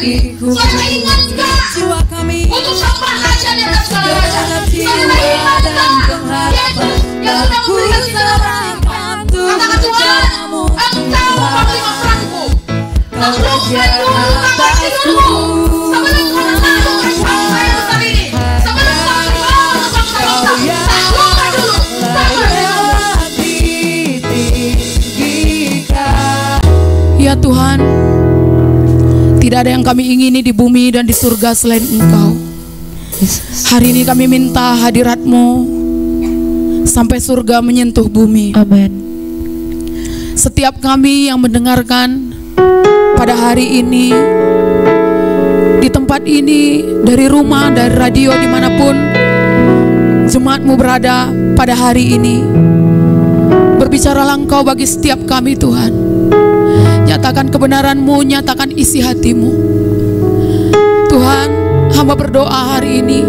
Saudara ingat gak? Untuk sembah Raja di atas segala raja. Saudara ingat gak? Yesus yang sudah memberikan segala persembahan. Katakan Tuhan, Engkau memberi masalahku. Sembuhkan dulu kamar tidurmu. Sebelum kau datang ke bangsa yang besar ini. Sebelum kau dibawa ke bangsa-bangsa. Taklukkan dulu. Ya Tuhan, tidak ada yang kami ingini di bumi dan di surga selain Engkau. Hari ini kami minta hadirat-Mu sampai surga menyentuh bumi. Amin. Setiap kami yang mendengarkan pada hari ini, di tempat ini, dari rumah, dari radio, dimanapun jemaat-Mu berada pada hari ini, berbicaralah Engkau bagi setiap kami Tuhan. Nyatakan kebenaran-Mu, nyatakan isi hati-Mu. Tuhan, hamba berdoa hari ini,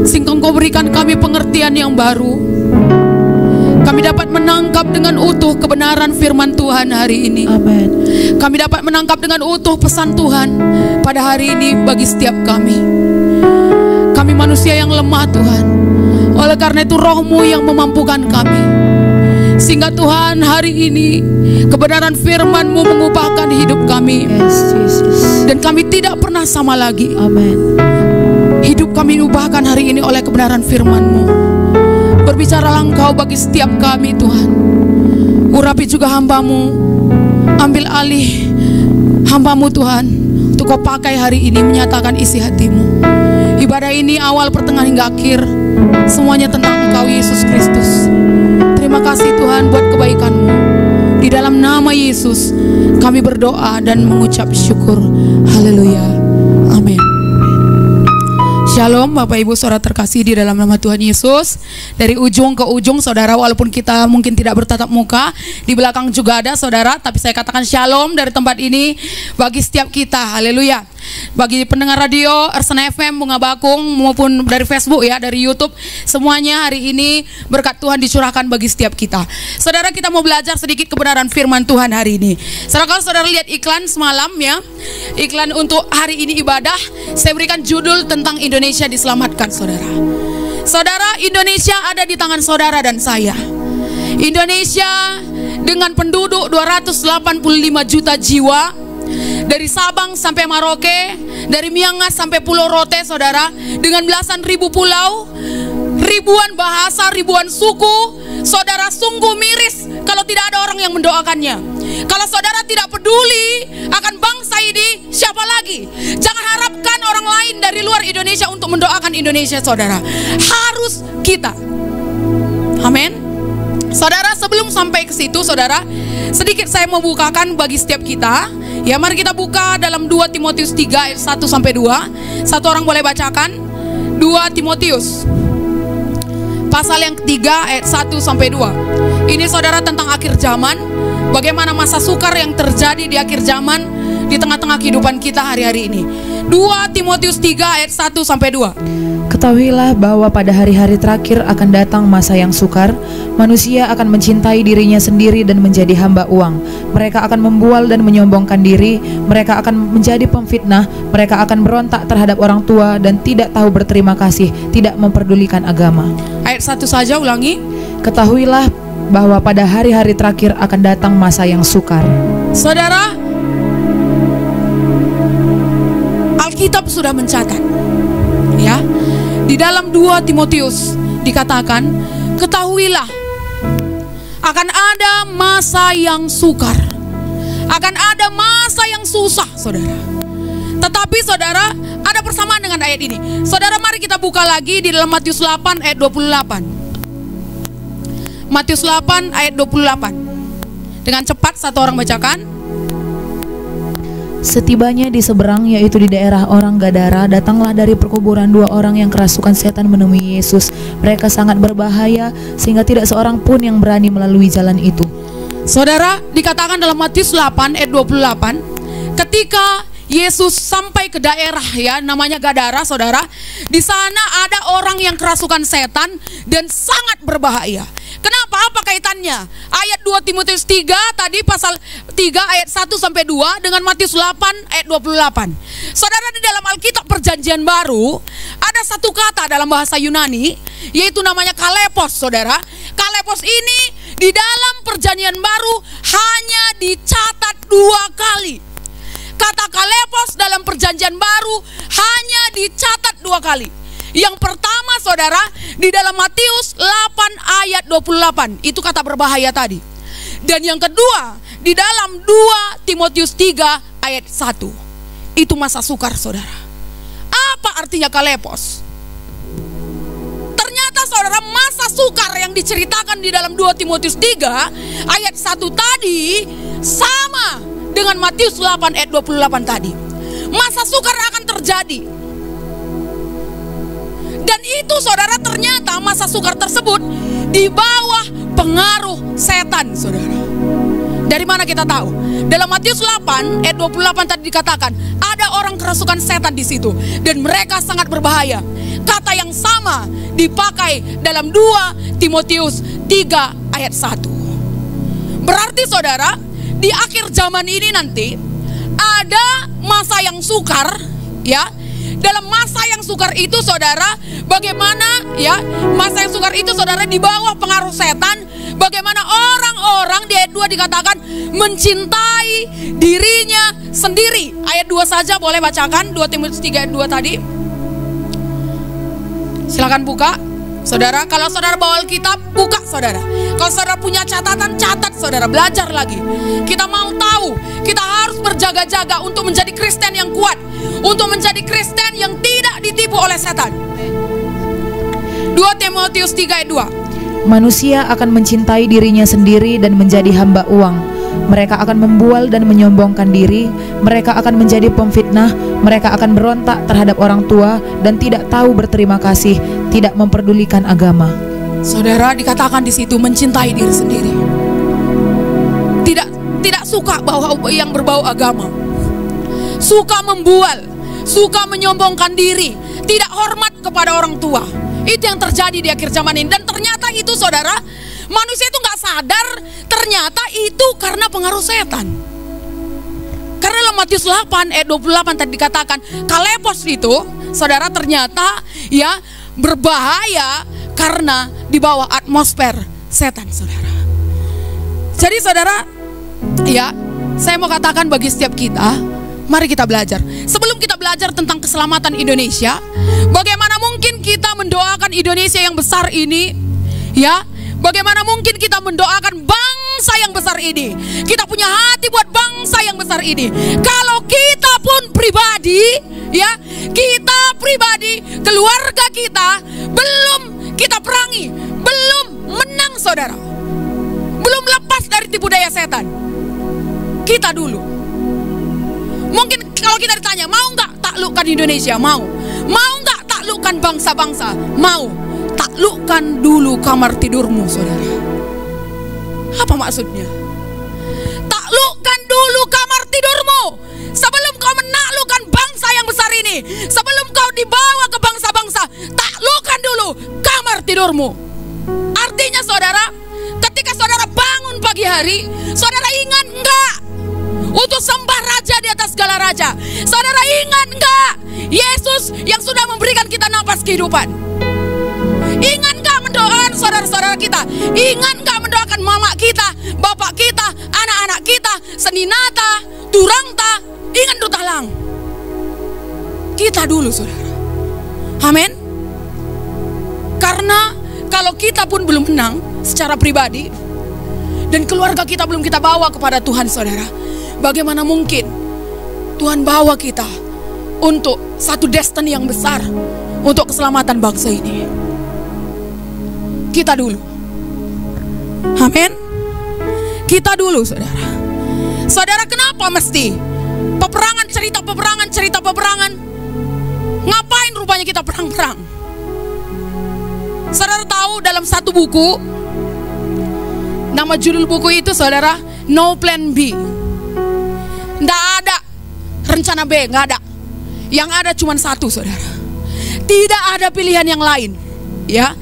sehingga Engkau berikan kami pengertian yang baru. Kami dapat menangkap dengan utuh kebenaran firman Tuhan hari ini. Amin. Kami dapat menangkap dengan utuh pesan Tuhan pada hari ini bagi setiap kami. Kami manusia yang lemah Tuhan. Oleh karena itu Roh-Mu yang memampukan kami. Sehingga Tuhan hari ini kebenaran firman-Mu mengubahkan hidup kami. Yes, Jesus. Dan kami tidak pernah sama lagi. Amin. Hidup kami diubahkan hari ini oleh kebenaran firman-Mu. Berbicaralah Engkau bagi setiap kami Tuhan. Urapi juga hamba-Mu. Ambil alih hamba-Mu Tuhan, untuk Kau pakai hari ini menyatakan isi hati-Mu. Ibadah ini awal, pertengahan hingga akhir, semuanya tentang Engkau Yesus Kristus. Terima kasih Tuhan buat kebaikan-Mu. Di dalam nama Yesus kami berdoa dan mengucap syukur. Haleluya. Amin. Shalom Bapak Ibu saudara terkasih di dalam nama Tuhan Yesus. Dari ujung ke ujung saudara, walaupun kita mungkin tidak bertatap muka, di belakang juga ada saudara, tapi saya katakan shalom dari tempat ini bagi setiap kita. Haleluya. Bagi pendengar radio Ersana FM, Bunga Bakung, maupun dari Facebook ya, dari YouTube, semuanya hari ini berkat Tuhan dicurahkan bagi setiap kita. Saudara, kita mau belajar sedikit kebenaran firman Tuhan hari ini. Saudara, kalau saudara lihat iklan semalam ya, iklan untuk hari ini ibadah, saya berikan judul tentang Indonesia diselamatkan saudara. Saudara, Indonesia ada di tangan saudara dan saya. Indonesia dengan penduduk 285 juta jiwa, dari Sabang sampai Maroke, dari Miangas sampai Pulau Rote saudara, dengan belasan ribu pulau, ribuan bahasa, ribuan suku. Saudara, sungguh miris kalau tidak ada orang yang mendoakannya. Kalau saudara tidak peduli akan bangsa ini, siapa lagi? Jangan harapkan orang lain dari luar Indonesia untuk mendoakan Indonesia saudara. Harus kita. Amin. Saudara, sebelum sampai ke situ saudara, sedikit saya mau bukakan bagi setiap kita. Ya, mari kita buka dalam 2 Timotius 3 ayat 1 sampai 2. Satu orang boleh bacakan. 2 Timotius pasal yang ketiga ayat 1 sampai 2. Ini saudara tentang akhir zaman. Bagaimana masa sukar yang terjadi di akhir zaman di tengah-tengah kehidupan kita hari-hari ini. 2 Timotius 3 ayat 1 sampai 2. Ketahuilah bahwa pada hari-hari terakhir akan datang masa yang sukar. Manusia akan mencintai dirinya sendiri dan menjadi hamba uang. Mereka akan membual dan menyombongkan diri. Mereka akan menjadi pemfitnah. Mereka akan berontak terhadap orang tua dan tidak tahu berterima kasih, tidak memperdulikan agama. Ayat 1 saja, ulangi. Ketahuilah bahwa pada hari-hari terakhir akan datang masa yang sukar. Saudara, Alkitab sudah mencatat ya. Di dalam 2 Timotius dikatakan, ketahuilah akan ada masa yang sukar, akan ada masa yang susah saudara. Tetapi saudara, ada persamaan dengan ayat ini. Saudara, mari kita buka lagi di dalam Matius 8 ayat 28. Matius 8 ayat 28. Dengan cepat satu orang bacakan. Setibanya di seberang, yaitu di daerah orang Gadara, datanglah dari perkuburan 2 orang yang kerasukan setan menemui Yesus. Mereka sangat berbahaya sehingga tidak seorang pun yang berani melalui jalan itu. Saudara, dikatakan dalam Matius 8 ayat 28, ketika Yesus sampai ke daerah ya namanya Gadara saudara, di sana ada orang yang kerasukan setan dan sangat berbahaya. Kenapa? Apa kaitannya? Ayat 2 Timotius 3 tadi pasal 3 ayat 1 sampai 2 dengan Matius 8 ayat 28. Saudara, di dalam Alkitab Perjanjian Baru ada satu kata dalam bahasa Yunani yaitu namanya kalepos, saudara. Kalepos ini di dalam Perjanjian Baru hanya dicatat 2 kali. Kata kalepos dalam Perjanjian Baru hanya dicatat 2 kali. Yang pertama, saudara, di dalam Matius 8 ayat 28. Itu kata berbahaya tadi. Dan yang kedua, di dalam 2 Timotius 3 ayat 1. Itu masa sukar, saudara. Apa artinya kalepos? Ternyata, saudara, masa sukar yang diceritakan di dalam 2 Timotius 3 ayat 1 tadi sama dengan Matius 8 ayat 28 tadi. Masa sukar akan terjadi. Dan itu, saudara, ternyata masa sukar tersebut di bawah pengaruh setan, saudara. Dari mana kita tahu? Dalam Matius 8 ayat 28 tadi dikatakan ada orang kerasukan setan di situ dan mereka sangat berbahaya. Kata yang sama dipakai dalam 2 Timotius 3 ayat 1. Berarti, saudara, di akhir zaman ini nanti ada masa yang sukar, ya. Dalam masa yang sukar itu, saudara, bagaimana ya? Masa yang sukar itu, saudara, di bawah pengaruh setan. Bagaimana orang-orang di ayat 2 dikatakan mencintai dirinya sendiri. Ayat 2 saja boleh bacakan, 2 Timotius 3 ayat 2 tadi. Silakan buka, saudara. Kalau saudara bawa Alkitab, buka, saudara. Kalau saudara punya catatan, catat, saudara. Belajar lagi. Kita mau tahu, kita harus berjaga-jaga untuk menjadi Kristen yang kuat, untuk menjadi Kristen yang tidak ditipu oleh setan. 2 Timotius 3 ayat 2. Manusia akan mencintai dirinya sendiri dan menjadi hamba uang. Mereka akan membual dan menyombongkan diri. Mereka akan menjadi pemfitnah. Mereka akan berontak terhadap orang tua dan tidak tahu berterima kasih, tidak memperdulikan agama. Saudara, dikatakan di situ mencintai diri sendiri. Tidak suka yang berbau agama. Suka membual, suka menyombongkan diri, tidak hormat kepada orang tua. Itu yang terjadi di akhir zaman ini. Dan ternyata itu, saudara, manusia itu gak sadar ternyata itu karena pengaruh setan. Karena dalam Matius 8 ayat 28 tadi dikatakan kalepos itu, saudara, ternyata ya berbahaya karena di bawah atmosfer setan, saudara. Jadi, saudara, ya, saya mau katakan bagi setiap kita, mari kita belajar. Sebelum kita belajar tentang keselamatan Indonesia, bagaimana mungkin kita mendoakan Indonesia yang besar ini, ya? Bagaimana mungkin kita mendoakan bangsa yang besar ini? Kita punya hati buat bangsa yang besar ini. Kalau kita pun pribadi, ya, kita pribadi, keluarga kita belum kita perangi, belum menang, saudara. Belum lepas dari tipu daya setan. Kita dulu. Mungkin kalau kita ditanya, mau nggak taklukkan Indonesia? Mau. Mau nggak taklukkan bangsa-bangsa? Mau. Taklukkan dulu kamar tidurmu, saudara. Apa maksudnya? Taklukkan dulu kamar tidurmu sebelum kau menaklukkan bangsa yang besar ini. Sebelum kau dibawa ke bangsa-bangsa, taklukkan dulu kamar tidurmu. Artinya, saudara, ketika saudara bangun pagi hari, saudara ingat enggak untuk sembah raja di atas segala raja? Saudara ingat enggak Yesus yang sudah memberikan kita napas kehidupan? Ingat enggak mendoakan saudara-saudara kita? Ingat enggak mendoakan mama kita, bapak kita, anak-anak kita, seninata, turangta, ingat dutalang? Kita dulu, saudara. Amin. Karena kalau kita pun belum menang secara pribadi dan keluarga kita belum kita bawa kepada Tuhan, saudara, bagaimana mungkin Tuhan bawa kita untuk satu destiny yang besar untuk keselamatan bangsa ini? Kita dulu. Amin. Kita dulu, saudara. Saudara, kenapa mesti peperangan, cerita peperangan? Ngapain rupanya kita perang-perang? Saudara tahu dalam satu buku, nama judul buku itu, saudara, No Plan B. Nggak ada rencana B, nggak ada. Yang ada cuma satu, saudara. Tidak ada pilihan yang lain, ya.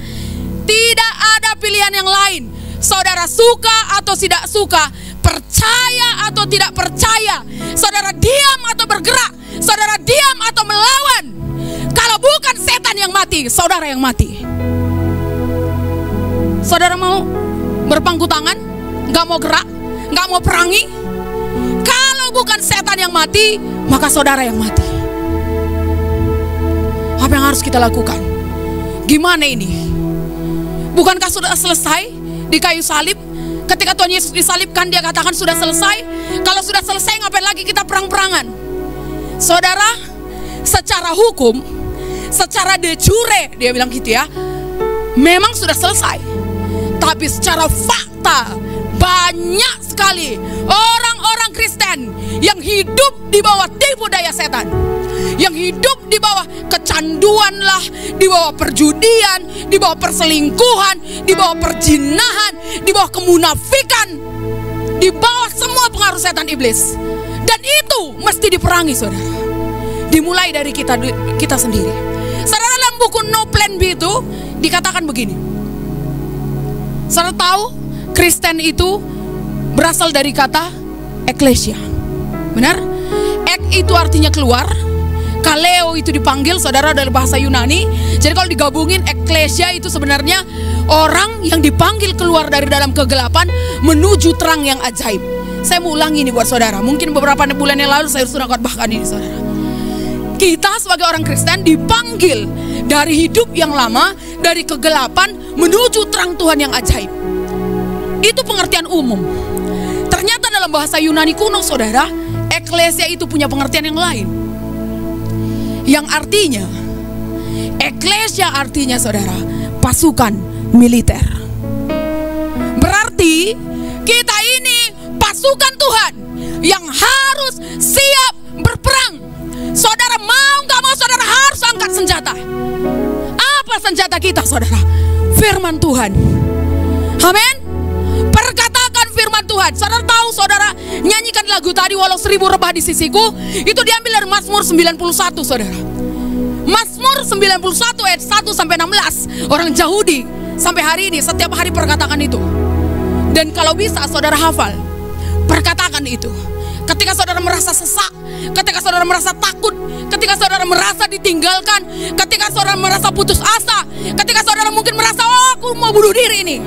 Tidak ada pilihan yang lain. Saudara suka atau tidak suka, percaya atau tidak percaya, saudara diam atau bergerak, saudara diam atau melawan. Kalau bukan setan yang mati, saudara yang mati. Saudara mau berpangku tangan, gak mau gerak, gak mau perangi? Kalau bukan setan yang mati, maka saudara yang mati. Apa yang harus kita lakukan? Gimana ini? Bukankah sudah selesai di kayu salib? Ketika Tuhan Yesus disalibkan, dia katakan sudah selesai. Kalau sudah selesai, ngapain lagi kita perang-perangan? Saudara, secara hukum, secara de jure, dia bilang gitu ya, memang sudah selesai. Tapi secara fakta, banyak sekali orang-orang Kristen yang hidup di bawah tipu daya setan, yang hidup di bawah kecanduan lah, di bawah perjudian, di bawah perselingkuhan, di bawah perjinahan, di bawah kemunafikan, di bawah semua pengaruh setan iblis. Dan itu mesti diperangi, saudara. Dimulai dari kita sendiri. Saudara, dalam buku No Plan B itu dikatakan begini. Saudara tahu Kristen itu berasal dari kata eklesia, benar? Ek itu artinya keluar, kaleo itu dipanggil, saudara, dari bahasa Yunani. Jadi kalau digabungin, eklesia itu sebenarnya orang yang dipanggil keluar dari dalam kegelapan menuju terang yang ajaib. Saya mau ulangi ini buat saudara. Mungkin beberapa bulan yang lalu saya sudah khotbahkan ini, saudara. Kita sebagai orang Kristen dipanggil dari hidup yang lama, dari kegelapan menuju terang Tuhan yang ajaib. Itu pengertian umum. Ternyata dalam bahasa Yunani kuno, saudara, eklesia itu punya pengertian yang lain. Yang artinya, eklesia artinya, saudara, pasukan militer. Berarti kita ini pasukan Tuhan yang harus siap berperang. Saudara mau gak mau, saudara harus angkat senjata. Apa senjata kita, saudara? Firman Tuhan. Amin. Perkatakan firman Tuhan. Saudara tahu, saudara, nyanyikan lagu tadi, walau 1000 rebah di sisiku, itu diambil dari Mazmur 91, saudara. Mazmur 91 ayat 1 sampai 16. Orang Yahudi sampai hari ini setiap hari perkatakan itu. Dan kalau bisa saudara hafal, perkatakan itu. Ketika saudara merasa sesak, ketika saudara merasa takut, ketika saudara merasa ditinggalkan, ketika saudara merasa putus asa, ketika saudara mungkin merasa, oh, aku mau bunuh diri ini,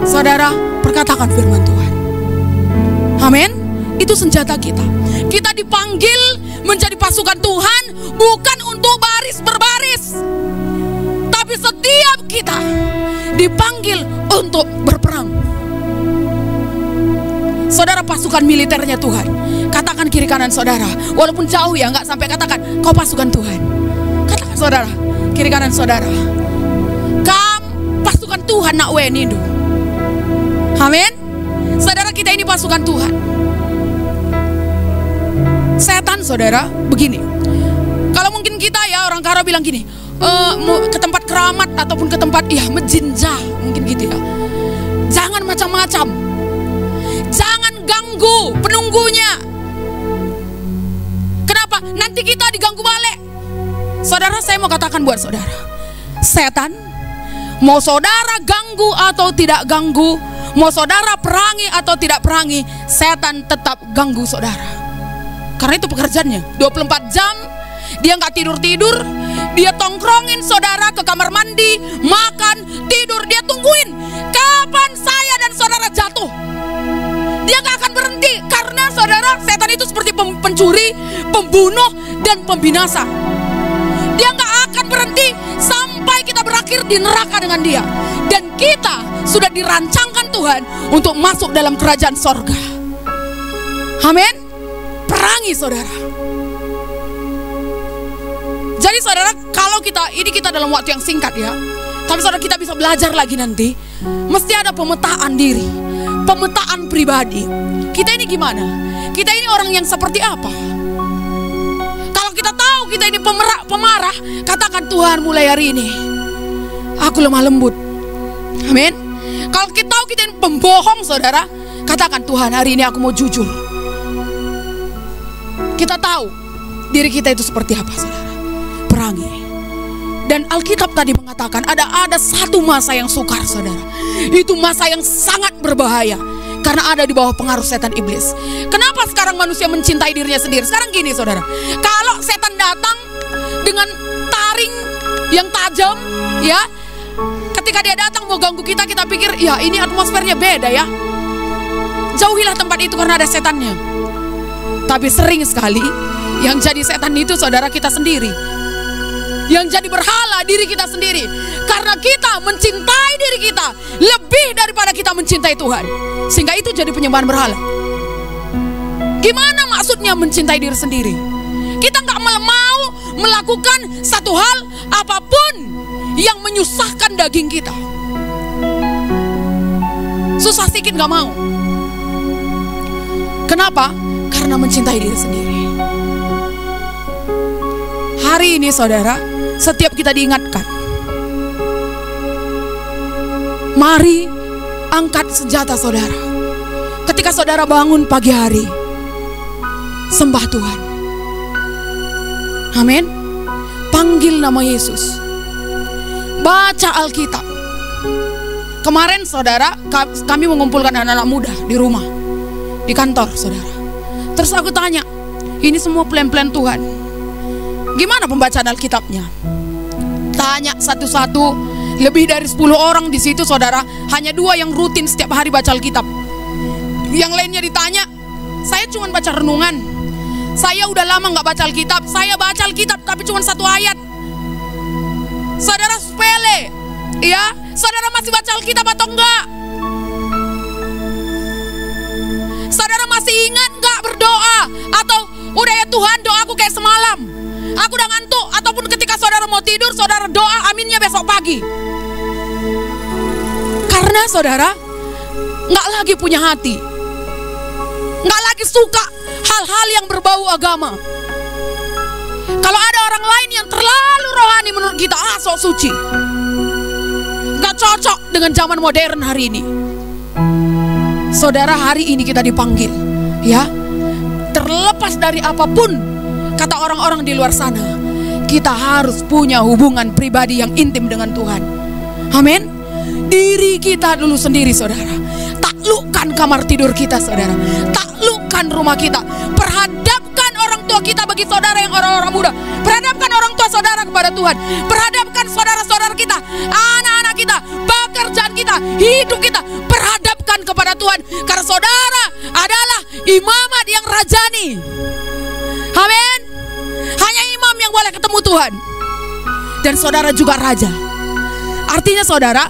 saudara perkatakan firman Tuhan. Amin. Itu senjata kita. Kita dipanggil menjadi pasukan Tuhan bukan untuk baris berbaris, tapi setiap kita dipanggil untuk berperang. Saudara pasukan militernya Tuhan. Katakan kiri kanan saudara, walaupun jauh ya, nggak sampai katakan kau pasukan Tuhan. Katakan saudara, kiri kanan saudara, kam pasukan Tuhan nak weni. Amin. Saudara, kita ini pasukan Tuhan. Setan, saudara, begini. Kalau mungkin kita ya orang Karo bilang gini, ke tempat keramat ataupun ke tempat ya mejinja, mungkin gitu ya. Jangan macam-macam. Jangan ganggu penunggunya. Kenapa? Nanti kita diganggu balik. Saudara, saya mau katakan buat saudara, setan mau saudara ganggu atau tidak ganggu, mau saudara perangi atau tidak perangi, setan tetap ganggu saudara. Karena itu pekerjaannya 24 jam. Dia nggak tidur-tidur. Dia tongkrongin saudara ke kamar mandi, makan, tidur. Dia tungguin kapan saya dan saudara jatuh. Dia gak akan berhenti. Karena saudara, setan itu seperti pencuri, pembunuh, dan pembinasa. Dia gak akan berhenti sampai kita berakhir di neraka dengan dia. Dan kita sudah dirancangkan Tuhan untuk masuk dalam kerajaan sorga. Amin. Perangi saudara. Jadi saudara, kalau kita dalam waktu yang singkat ya, tapi saudara kita bisa belajar lagi nanti. Mesti ada pemetaan diri, pemetaan pribadi. Kita ini gimana? Kita ini orang yang seperti apa? Kalau kita tahu kita ini pemarah, katakan Tuhan mulai hari ini aku lemah lembut. Amin. Kalau kita tahu kita ini pembohong saudara, katakan Tuhan hari ini aku mau jujur. Kita tahu diri kita itu seperti apa saudara. Perangi. Dan Dan Alkitab tadi mengatakan ada satu masa yang sukar, saudara. Itu masa yang sangat berbahaya karena ada di bawah pengaruh setan iblis. Kenapa sekarang manusia mencintai dirinya sendiri? Sekarang gini, saudara, kalau setan datang dengan taring yang tajam, ya, ketika dia datang mau ganggu kita, kita pikir, ya ini atmosfernya beda ya, jauhilah tempat itu karena ada setannya. Tapi sering sekali yang jadi setan itu, saudara, kita sendiri. Yang jadi berhala diri kita sendiri. Karena kita mencintai diri kita lebih daripada kita mencintai Tuhan, sehingga itu jadi penyembahan berhala. Gimana maksudnya mencintai diri sendiri? Kita gak mau melakukan satu hal apapun yang menyusahkan daging kita. Susah sedikit gak mau. Kenapa? Karena mencintai diri sendiri. Hari ini, saudara, setiap kita diingatkan, mari angkat senjata, saudara. Ketika saudara bangun pagi hari, sembah Tuhan. Amin. Panggil nama Yesus. Baca Alkitab. Kemarin, saudara, kami mengumpulkan anak-anak muda di rumah, di kantor, saudara. Terus aku tanya, ini semua plan-plan Tuhan, gimana pembacaan Alkitabnya? Tanya satu-satu, lebih dari 10 orang di situ, saudara. Hanya 2 yang rutin setiap hari baca Alkitab. Yang lainnya ditanya, saya cuma baca renungan. Saya udah lama gak baca Alkitab. Saya baca Alkitab tapi cuma 1 ayat. Saudara, sepele, ya. Saudara masih baca Alkitab atau enggak? Saudara masih ingat gak berdoa? Atau udah ya Tuhan, doaku kayak semalam, aku udah ngantuk. Ataupun ketika saudara mau tidur, saudara doa aminnya besok pagi. Karena saudara gak lagi punya hati, gak lagi suka hal-hal yang berbau agama. Kalau ada orang lain yang terlalu rohani menurut kita, sok suci, gak cocok dengan zaman modern hari ini. Saudara, hari ini kita dipanggil, ya, terlepas dari apapun kata orang-orang di luar sana, kita harus punya hubungan pribadi yang intim dengan Tuhan. Amin. Diri kita dulu sendiri, saudara. Taklukkan kamar tidur kita, saudara. Taklukkan rumah kita. Perhadapkan orang tua kita, bagi saudara yang orang-orang muda, perhadapkan orang tua saudara kepada Tuhan. Perhadapkan saudara-saudara kita, anak-anak kita, pekerjaan kita, hidup kita, perhadapkan kepada Tuhan. Karena saudara adalah imamat yang rajani. Amin. Hanya imam yang boleh ketemu Tuhan. Dan saudara juga raja. Artinya, saudara,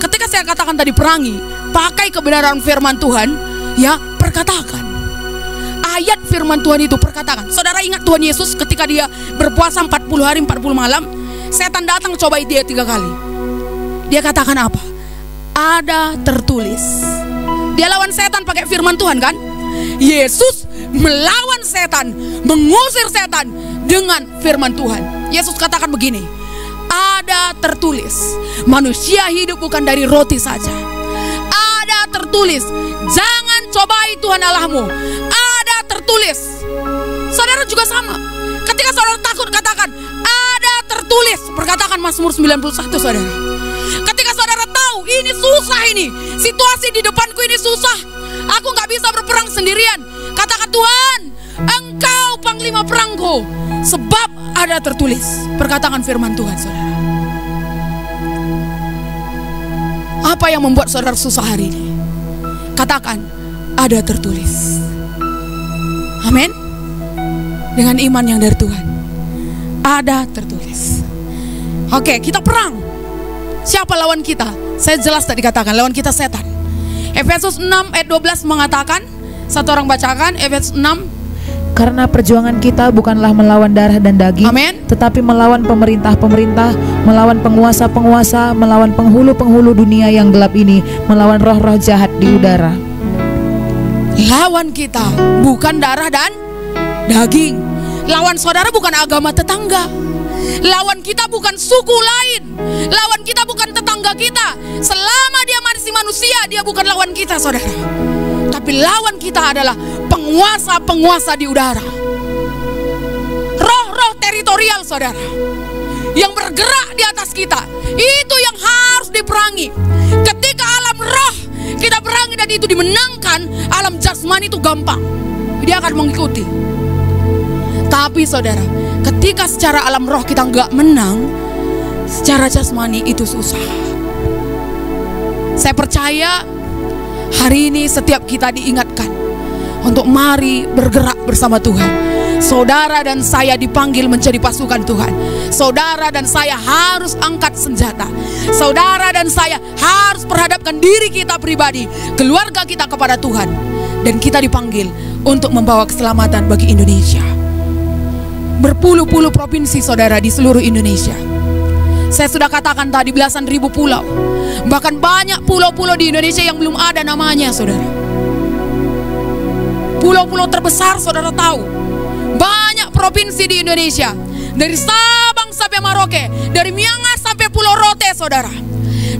ketika saya katakan tadi perangi, pakai kebenaran firman Tuhan, ya, perkatakan. Ayat firman Tuhan itu perkatakan. Saudara ingat Tuhan Yesus ketika dia berpuasa 40 hari 40 malam, setan datang cobai dia 3 kali. Dia katakan apa? Ada tertulis. Dia lawan setan pakai firman Tuhan, kan? Yesus melawan setan, mengusir setan dengan firman Tuhan. Yesus katakan begini, ada tertulis, manusia hidup bukan dari roti saja. Ada tertulis, jangan cobai Tuhan Allahmu. Ada tertulis. Saudara juga sama. Ketika saudara takut, katakan ada tertulis. Perkatakan Mazmur 91, saudara. Ketika saudara tahu ini susah, ini situasi di depanku ini susah, aku gak bisa berperang sendirian, katakan Tuhan, Engkau panglima perangku, sebab ada tertulis. Perkatakan firman Tuhan, saudara. Apa yang membuat saudara susah hari ini? Katakan ada tertulis. Amin. Dengan iman yang dari Tuhan, ada tertulis. Oke, kita perang. Siapa lawan kita? Saya jelas tadi katakan, lawan kita setan. Efesus 6 ayat 12 mengatakan, satu orang bacakan Efesus 6. Karena perjuangan kita bukanlah melawan darah dan daging, Amin. tetapi melawan pemerintah-pemerintah, melawan penguasa-penguasa, melawan penghulu-penghulu dunia yang gelap ini, melawan roh-roh jahat di udara. Lawan kita bukan darah dan daging. Lawan saudara bukan agama tetangga. Lawan kita bukan suku lain. Lawan kita bukan tetangga kita. Selama dia masih manusia, dia bukan lawan kita, saudara. Tapi lawan kita adalah penguasa-penguasa di udara, roh-roh teritorial, saudara, yang bergerak di atas kita. Itu yang harus diperangi. Ketika alam roh kita perangi dan itu dimenangkan, alam jasmani itu gampang, dia akan mengikuti. Tapi saudara, ketika secara alam roh kita nggak menang, secara jasmani itu susah. Saya percaya hari ini setiap kita diingatkan untuk mari bergerak bersama Tuhan. Saudara dan saya dipanggil menjadi pasukan Tuhan. Saudara dan saya harus angkat senjata. Saudara dan saya harus perhadapkan diri kita pribadi, keluarga kita kepada Tuhan. Dan kita dipanggil untuk membawa keselamatan bagi Indonesia. Berpuluh-puluh provinsi saudara di seluruh Indonesia. Saya sudah katakan tadi belasan ribu pulau. Bahkan banyak pulau-pulau di Indonesia yang belum ada namanya saudara. Pulau-pulau terbesar saudara tahu. Banyak provinsi di Indonesia, dari Sabang sampai Merauke, dari Miangas sampai Pulau Rote saudara.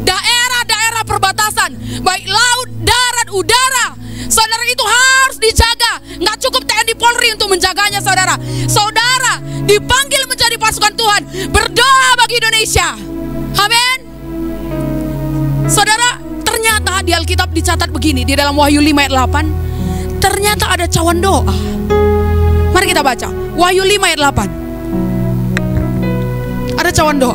Daerah-daerah perbatasan, baik laut, darat, udara, saudara, itu harus dijaga. Nggak cukup TNI Polri untuk menjaganya saudara. Saudara dipanggil menjadi pasukan Tuhan. Berdoa bagi Indonesia. Amin. Saudara, ternyata di Alkitab dicatat begini, di dalam Wahyu 5 ayat 8, ternyata ada cawan doa. Mari kita baca Wahyu 5 ayat 8. Ada cawan doa.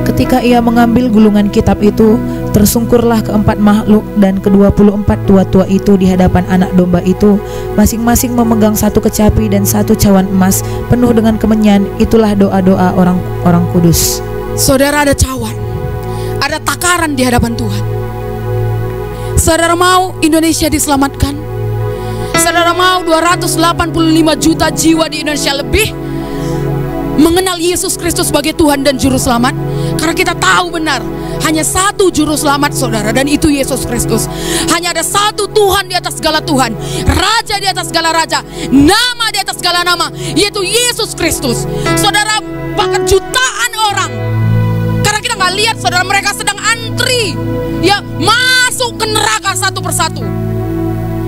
Ketika ia mengambil gulungan kitab itu, tersungkurlah keempat makhluk dan ke-24 tua-tua itu di hadapan anak domba itu, masing-masing memegang satu kecapi dan satu cawan emas penuh dengan kemenyan. Itulah doa-doa orang kudus. Saudara, ada cawan, ada takaran di hadapan Tuhan. Saudara mau Indonesia diselamatkan? Saudara mau 285 juta jiwa di Indonesia lebih mengenal Yesus Kristus sebagai Tuhan dan Juru Selamat? Karena kita tahu benar, hanya satu Juru Selamat saudara, dan itu Yesus Kristus. Hanya ada satu Tuhan di atas segala Tuhan, Raja di atas segala Raja, nama di atas segala nama, yaitu Yesus Kristus. Saudara, bahkan jutaan orang, karena kita nggak lihat saudara, mereka sedang antri ya masuk ke neraka satu persatu.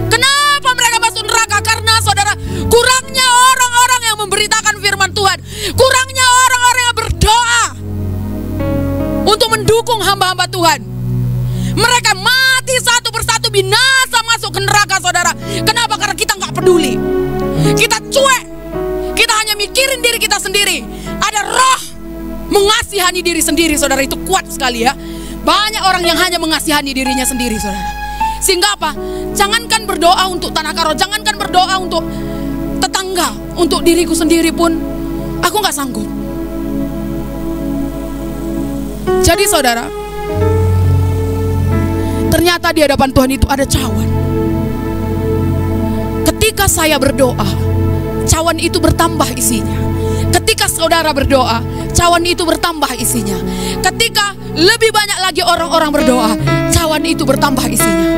Kenapa mereka masuk neraka? Karena saudara, kurangnya orang-orang yang memberitakan firman Tuhan, kurangnya orang-orang yang berdoa untuk mendukung hamba-hamba Tuhan. Mereka mati satu persatu, binasa masuk ke neraka saudara. Kenapa? Karena kita nggak peduli, kita cuek, kita hanya mikirin diri kita sendiri. Ada roh mengasihani diri sendiri saudara, itu kuat sekali ya. Banyak orang yang hanya mengasihani dirinya sendiri saudara. Sehingga apa? Jangankan berdoa untuk tanah karo, jangankan berdoa untuk tetangga, untuk diriku sendiri pun aku nggak sanggup. Jadi saudara, ternyata di hadapan Tuhan itu ada cawan. Ketika saya berdoa, cawan itu bertambah isinya. Ketika saudara berdoa, cawan itu bertambah isinya. Ketika lebih banyak lagi orang-orang berdoa, cawan itu bertambah isinya.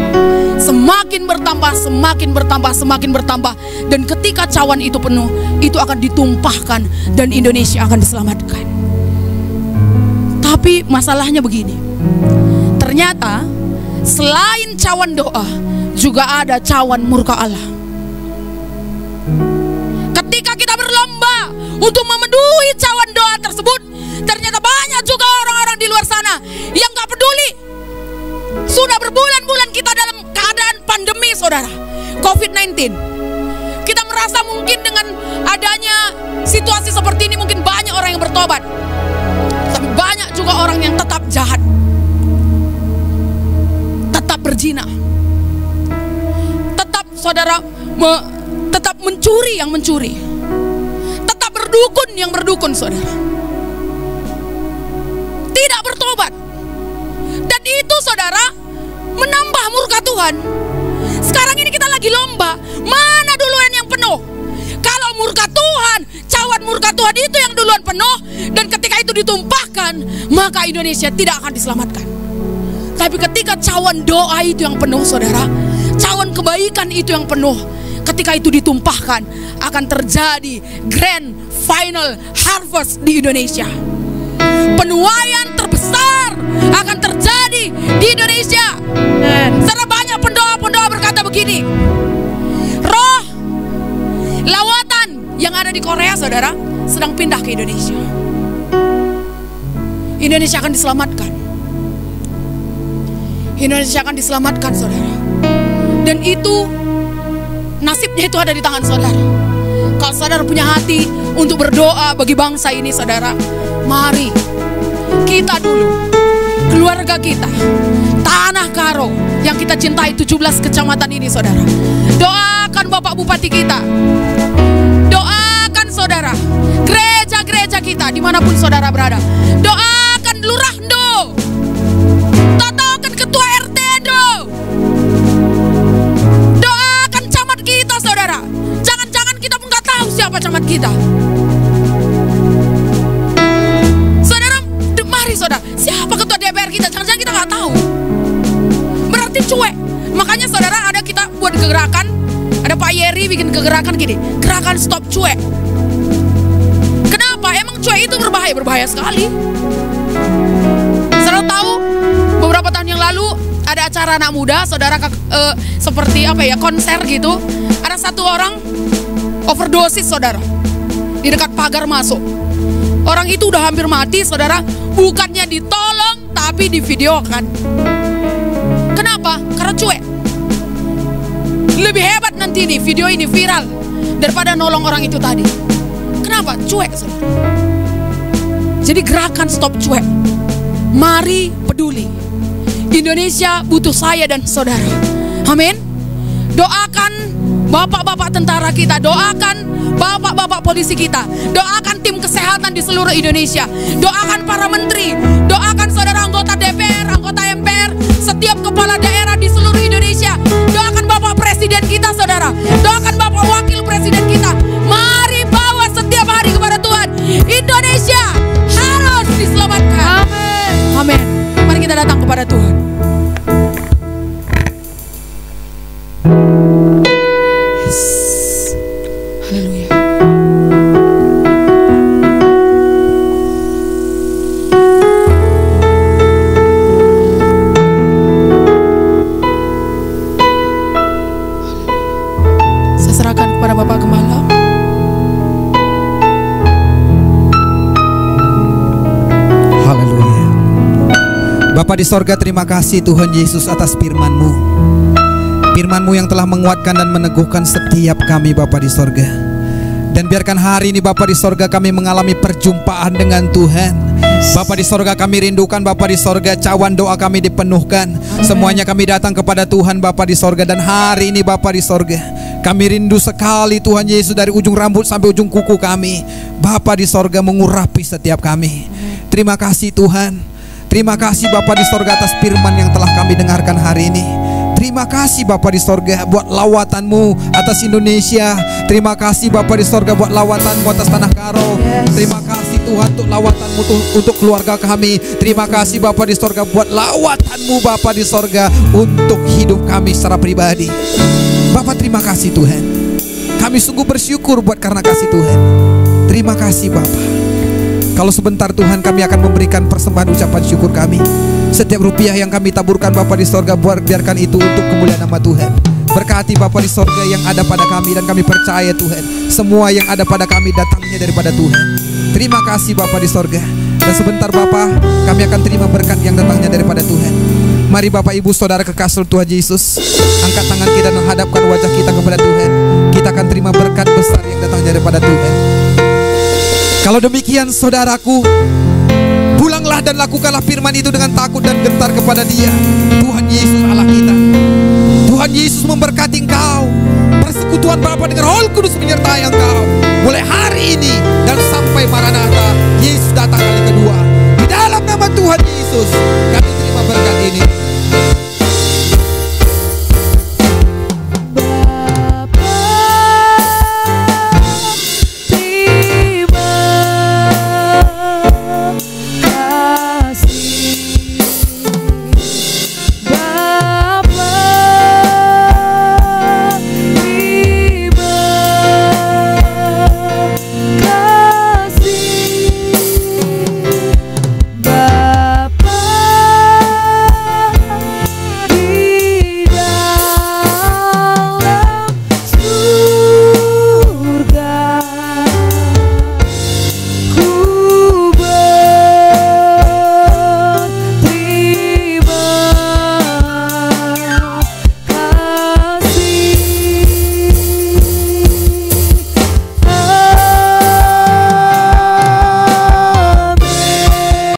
Semakin bertambah, semakin bertambah, semakin bertambah. Dan ketika cawan itu penuh, itu akan ditumpahkan dan Indonesia akan diselamatkan. Tapi masalahnya begini, ternyata selain cawan doa, juga ada cawan murka Allah. Ketika kita berlomba untuk memenuhi cawan doa tersebut, ternyata banyak juga orang-orang di luar sana yang gak peduli. Sudah berbulan-bulan kita dalam keadaan pandemi saudara, COVID-19. Kita merasa mungkin dengan adanya situasi seperti ini mungkin banyak orang yang bertobat. Tapi banyak juga orang yang tetap jahat, tetap berzina, tetap saudara tetap mencuri yang mencuri, tetap berdukun yang berdukun saudara, tidak bertobat. Dan itu saudara menambah murka Tuhan. Sekarang ini kita lagi lomba, mana duluan yang penuh. Kalau murka Tuhan, cawan murka Tuhan itu yang duluan penuh, dan ketika itu ditumpahkan, maka Indonesia tidak akan diselamatkan. Tapi ketika cawan doa itu yang penuh saudara, cawan kebaikan itu yang penuh, ketika itu ditumpahkan, akan terjadi grand final harvest di Indonesia. Penuaian terbesar akan terjadi di Indonesia. Karena banyak pendoa-pendoa berkata begini, roh lawatan yang ada di Korea saudara sedang pindah ke Indonesia. Indonesia akan diselamatkan. Indonesia akan diselamatkan, saudara. Dan itu nasibnya itu ada di tangan saudara. Kalau saudara punya hati untuk berdoa bagi bangsa ini, saudara, mari kita dulu, keluarga kita, tanah Karo yang kita cintai 17 kecamatan ini, saudara, doakan Bapak Bupati kita, doakan saudara, gereja-gereja kita dimanapun saudara berada, doakan lurah Do, doakan ketua RT Do, doakan camat kita, saudara. Jangan-jangan kita pun gak tahu siapa camat kita. Saudara, mari saudara, siapa ketua DPR kita, jangan-jangan kita gak tahu. Berarti cuek. Makanya saudara, ada kita buat gerakan, ada Pak Yeri bikin gerakan gini, gerakan stop cuek. Kenapa? Emang cuek itu berbahaya, berbahaya sekali. Saudara tahu, beberapa tahun yang lalu ada acara anak muda, saudara, seperti apa ya, konser gitu. Ada satu orang overdosis, saudara, di dekat pagar masuk. Orang itu udah hampir mati, saudara. Bukannya ditolong, tapi divideokan. Kenapa? Karena cuek. Lebih hebat nanti nih video ini viral daripada nolong orang itu tadi. Kenapa? Cuek, saudara. Jadi gerakan stop cuek. Mari peduli. Indonesia butuh saya dan saudara. Amin. Doakan bapak-bapak tentara kita, doakan bapak-bapak polisi kita, doakan tim kesehatan di seluruh Indonesia, doakan para menteri, doakan saudara anggota DPR, anggota MPR, setiap kepala daerah di seluruh Indonesia, doakan bapak presiden kita, saudara, doakan bapak wakil presiden kita. Mari bawa setiap hari kepada Tuhan. Indonesia harus diselamatkan. Amin. Mari kita datang kepada Tuhan. Haleluya. Saya serahkan kepada Bapak Gembala. Haleluya. Bapa di sorga, terima kasih Tuhan Yesus atas firman-Mu. Firman-Mu yang telah menguatkan dan meneguhkan setiap kami, Bapa di sorga. Dan biarkan hari ini Bapa di sorga kami mengalami perjumpaan dengan Tuhan. Bapa di sorga, kami rindukan Bapa di sorga, cawan doa kami dipenuhkan. Semuanya kami datang kepada Tuhan Bapa di sorga. Dan hari ini Bapa di sorga, kami rindu sekali Tuhan Yesus, dari ujung rambut sampai ujung kuku kami, Bapa di sorga mengurapi setiap kami. Terima kasih Tuhan. Terima kasih Bapa di sorga atas firman yang telah kami dengarkan hari ini. Terima kasih Bapa di sorga buat lawatan-Mu atas Indonesia. Terima kasih Bapa di sorga buat lawatan-Mu atas tanah Karo. Terima kasih Tuhan untuk lawatan-Mu untuk keluarga kami. Terima kasih Bapa di sorga buat lawatan-Mu Bapa di sorga untuk hidup kami secara pribadi. Bapa, terima kasih Tuhan. Kami sungguh bersyukur buat karena kasih Tuhan. Terima kasih Bapa. Kalau sebentar Tuhan, kami akan memberikan persembahan ucapan syukur kami. Setiap rupiah yang kami taburkan Bapa di sorga, biarkan itu untuk kemuliaan nama Tuhan. Berkati Bapa di sorga yang ada pada kami, dan kami percaya Tuhan, semua yang ada pada kami datangnya daripada Tuhan. Terima kasih Bapa di sorga. Dan sebentar Bapa, kami akan terima berkat yang datangnya daripada Tuhan. Mari Bapak Ibu Saudara kekasih Tuhan Yesus, angkat tangan kita dan hadapkan wajah kita kepada Tuhan. Kita akan terima berkat besar yang datang daripada Tuhan. Kalau demikian saudaraku, pulanglah dan lakukanlah firman itu dengan takut dan gentar kepada Dia, Tuhan Yesus Allah kita. Tuhan Yesus memberkati engkau. Persekutuan Bapa dengan Roh Kudus menyertai engkau mulai hari ini dan sampai Maranatha, Yesus datang kali kedua.